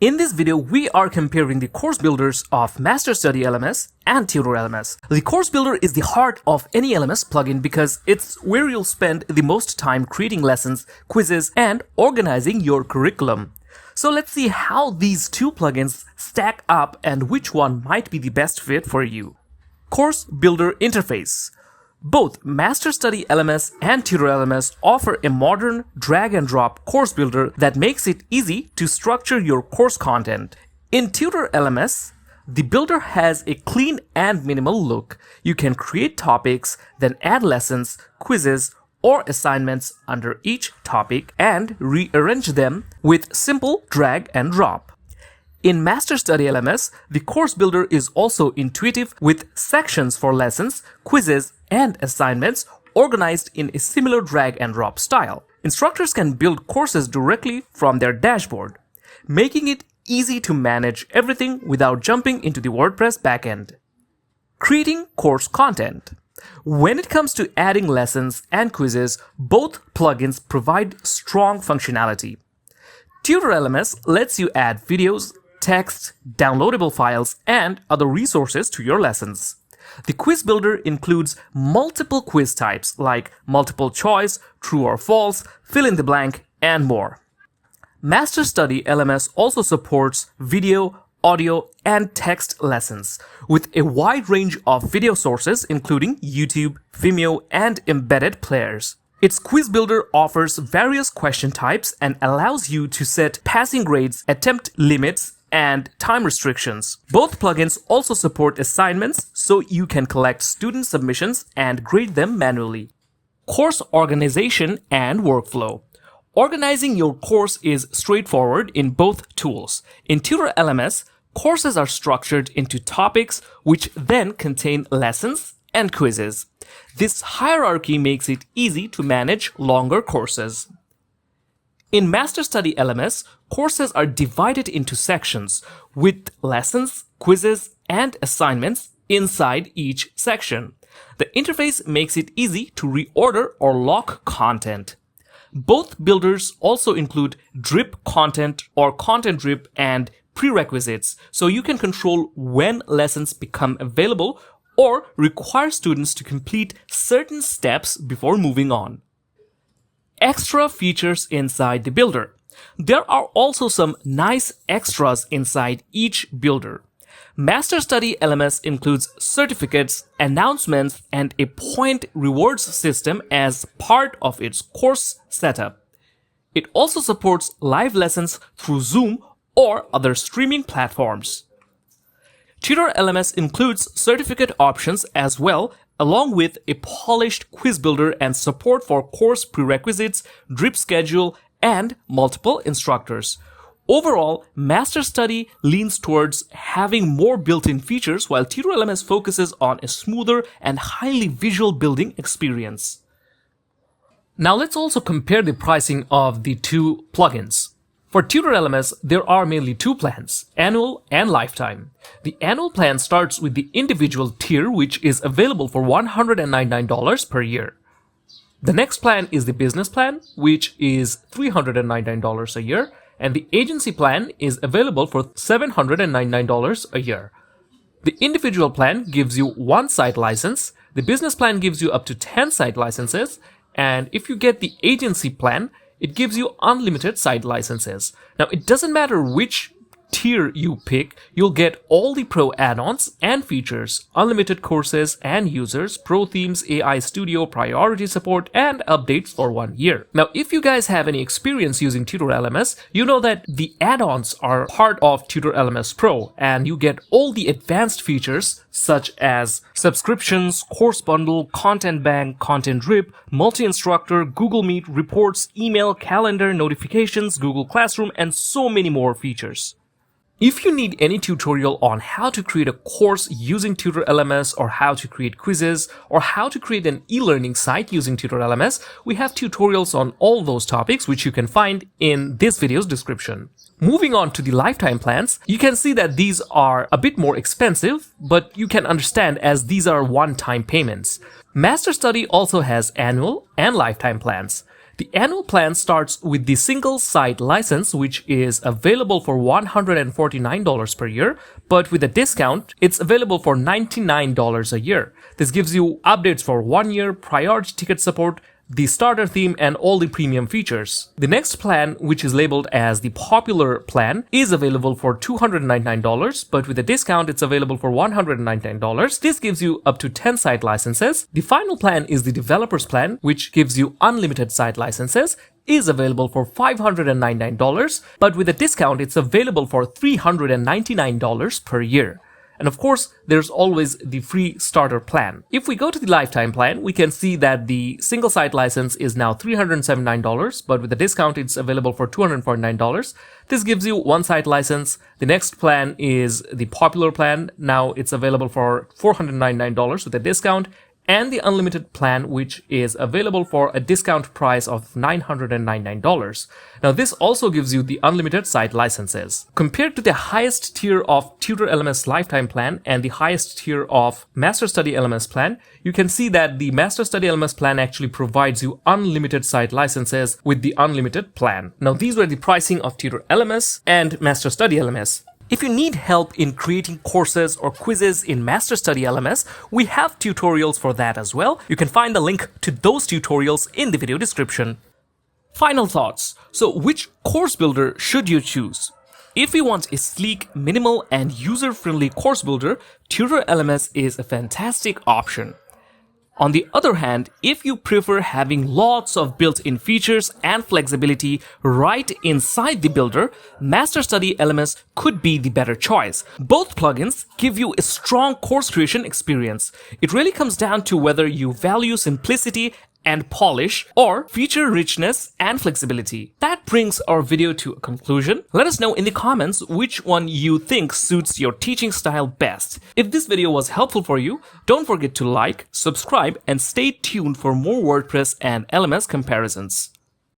In this video, we are comparing the course builders of MasterStudy LMS and Tutor LMS. The course builder is the heart of any LMS plugin because it's where you'll spend the most time creating lessons, quizzes, and organizing your curriculum. So let's see how these two plugins stack up and which one might be the best fit for you. Course Builder Interface. Both MasterStudy LMS and Tutor LMS offer a modern drag-and-drop course builder that makes it easy to structure your course content. In Tutor LMS, the builder has a clean and minimal look. You can create topics, then add lessons, quizzes, or assignments under each topic and rearrange them with simple drag and drop. In MasterStudy LMS, the course builder is also intuitive with sections for lessons, quizzes, and assignments organized in a similar drag and drop style. Instructors can build courses directly from their dashboard, making it easy to manage everything without jumping into the WordPress backend. Creating course content. When it comes to adding lessons and quizzes, both plugins provide strong functionality. Tutor LMS lets you add videos, text, downloadable files, and other resources to your lessons. The quiz builder includes multiple quiz types like multiple choice, true or false, fill in the blank, and more. MasterStudy LMS also supports video, audio, and text lessons with a wide range of video sources including YouTube, Vimeo, and embedded players. Its quiz builder offers various question types and allows you to set passing grades, attempt limits, and time restrictions. Both plugins also support assignments, so you can collect student submissions and grade them manually. Course organization and workflow. Organizing your course is straightforward in both tools. In Tutor LMS, courses are structured into topics which then contain lessons and quizzes. This hierarchy makes it easy to manage longer courses. In MasterStudy LMS, courses are divided into sections with lessons, quizzes, and assignments inside each section. The interface makes it easy to reorder or lock content. Both builders also include drip content or content drip and prerequisites, so you can control when lessons become available or require students to complete certain steps before moving on. Extra features inside the builder. There are also some nice extras inside each builder. MasterStudy LMS includes certificates, announcements, and a point rewards system as part of its course setup. It also supports live lessons through Zoom or other streaming platforms. Tutor LMS includes certificate options as well, along with a polished quiz builder and support for course prerequisites, drip schedule, and multiple instructors. Overall, MasterStudy leans towards having more built-in features while Tutor LMS focuses on a smoother and highly visual building experience. Now let's also compare the pricing of the two plugins. For Tutor LMS, there are mainly two plans, annual and lifetime. The annual plan starts with the individual tier, which is available for $199 per year. The next plan is the business plan, which is $399 a year, and the agency plan is available for $799 a year. The individual plan gives you one site license, the business plan gives you up to 10 site licenses, and if you get the agency plan, it gives you unlimited site licenses. Now, it doesn't matter which tier you pick, you'll get all the pro add-ons and features, unlimited courses and users, pro themes, AI Studio, priority support, and updates for 1 year. Now, if you guys have any experience using Tutor LMS, you know that the add-ons are part of Tutor LMS Pro, and you get all the advanced features such as subscriptions, course bundle, content bank, content drip, multi-instructor, Google Meet, reports, email, calendar, notifications, Google Classroom, and so many more features. If you need any tutorial on how to create a course using Tutor LMS or how to create quizzes or how to create an e-learning site using Tutor LMS, we have tutorials on all those topics which you can find in this video's description. Moving on to the lifetime plans, you can see that these are a bit more expensive, but you can understand as these are one-time payments. MasterStudy also has annual and lifetime plans. The annual plan starts with the single site license, which is available for $149 per year, but with a discount, it's available for $99 a year. This gives you updates for 1 year, priority ticket support, the starter theme, and all the premium features. The next plan, which is labeled as the popular plan, is available for $299, but with a discount, it's available for $199. This gives you up to 10 site licenses. The final plan is the developer's plan, which gives you unlimited site licenses, is available for $599, but with a discount, it's available for $399 per year. And of course, there's always the free starter plan. If we go to the lifetime plan, we can see that the single site license is now $379, but with a discount, it's available for $249. This gives you one site license. The next plan is the popular plan. Now it's available for $499 with a discount, and the unlimited plan, which is available for a discount price of $999. Now this also gives you the unlimited site licenses. Compared to the highest tier of Tutor LMS lifetime plan and the highest tier of MasterStudy LMS plan, you can see that the MasterStudy LMS plan actually provides you unlimited site licenses with the unlimited plan. Now these were the pricing of Tutor LMS and MasterStudy LMS. If you need help in creating courses or quizzes in MasterStudy LMS, we have tutorials for that as well. You can find the link to those tutorials in the video description. Final thoughts. So which course builder should you choose? If you want a sleek, minimal, and user-friendly course builder, Tutor LMS is a fantastic option. On the other hand, if you prefer having lots of built-in features and flexibility right inside the builder, MasterStudy LMS could be the better choice. Both plugins give you a strong course creation experience. It really comes down to whether you value simplicity and polish or feature richness and flexibility. That brings our video to a conclusion. Let us know in the comments which one you think suits your teaching style best. If this video was helpful for you, don't forget to like, subscribe, and stay tuned for more WordPress and LMS comparisons.